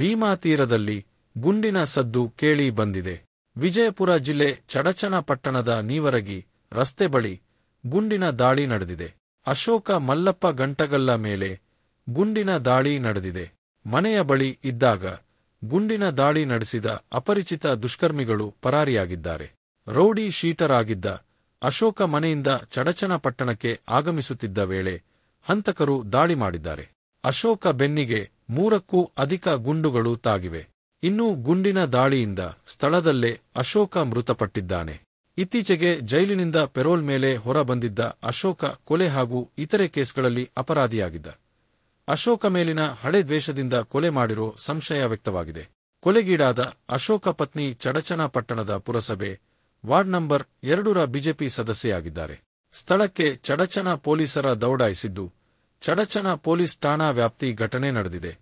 ಭೀಮಾ ತೀರದಲ್ಲಿ ಗುಂಡಿನ ಸದ್ದು ಕೇಳಿ ಬಂದಿದೆ. ವಿಜಯಪುರ ಜಿಲ್ಲೆ ಚಡಚಣ ಪಟ್ಟಣದ ನೀವರಗಿ ರಸ್ತೆ ಬಳಿ ಗುಂಡಿನ ದಾಳಿ ನಡೆದಿದೆ. ಅಶೋಕ ಮಲ್ಲಪ್ಪ ಗಂಟಗಲ್ಲ ಮೇಲೆ ಗುಂಡಿನ ದಾಳಿ ನಡೆದಿದೆ. ಮನೆಯ ಬಳಿ ಇದ್ದಾಗ ಗುಂಡಿನ ದಾಳಿ ನಡೆಸಿದ ಅಪರಿಚಿತ ದುಷ್ಕರ್ಮಿಗಳು ಪರಾರಿಯಾಗಿದ್ದಾರೆ. ರೌಡಿ ಶೀಟರ್ ಆಗಿದ್ದ ಅಶೋಕ ಮನೆಯಿಂದ ಚಡಚಣ ಪಟ್ಟಣಕ್ಕೆ ಆಗಮಿಸುತ್ತಿದ್ದ ವೇಳೆ ಹಂತಕರು ದಾಳಿ ಮಾಡಿದ್ದಾರೆ. ಅಶೋಕ ಬೆನ್ನಿಗೆ 3ಕ್ಕೂ ಅಧಿಕ ಗುಂಡುಗಳು ತಾಗಿವೆ. ಇನ್ನು ಗುಂಡಿನ ದಾಳಿಯಿಂದ ಸ್ಥಳದಲ್ಲೇ ಅಶೋಕ ಮೃತಪಟ್ಟಿದ್ದಾನೆ. ಇತ್ತೀಚೆಗೆ ಜೈಲಿನಿಂದ ಪೆರೋಲ್ ಮೇಲೆ ಹೊರ ಬಂದಿದ್ದ ಅಶೋಕ ಕೊಲೆ ಹಾಗೂ ಇತರೆ ಕೇಸ್ಗಳಲ್ಲಿ ಅಪರಾಧಿಯಾಗಿದ್ದ. ಅಶೋಕ ಮೇಲಿನ ಹಳೆ ದ್ವೇಷದಿಂದ ಕೊಲೆ ಮಾಡಿರೋ ಸಂಶಯ ವ್ಯಕ್ತವಾಗಿದೆ. ಕೊಲೆಗೀಡಾದ ಅಶೋಕ ಪತ್ನಿ ಚಡಚಣ ಪಟ್ಟಣದ ಪುರಸಭೆ ವಾರ್ಡ್ ನಂಬರ್ 2ರ ಬಿಜೆಪಿ ಸದಸ್ಯೆಯಾಗಿದ್ದಾರೆ. ಸ್ಥಳಕ್ಕೆ ಚಡಚಣ ಪೊಲೀಸರ ದೌಡಾಯಿಸಿದ್ದು, ಚಡಚಣ ಪೊಲೀಸ್ ಠಾಣಾ ವ್ಯಾಪ್ತಿ ಘಟನೆ ನಡೆದಿದೆ.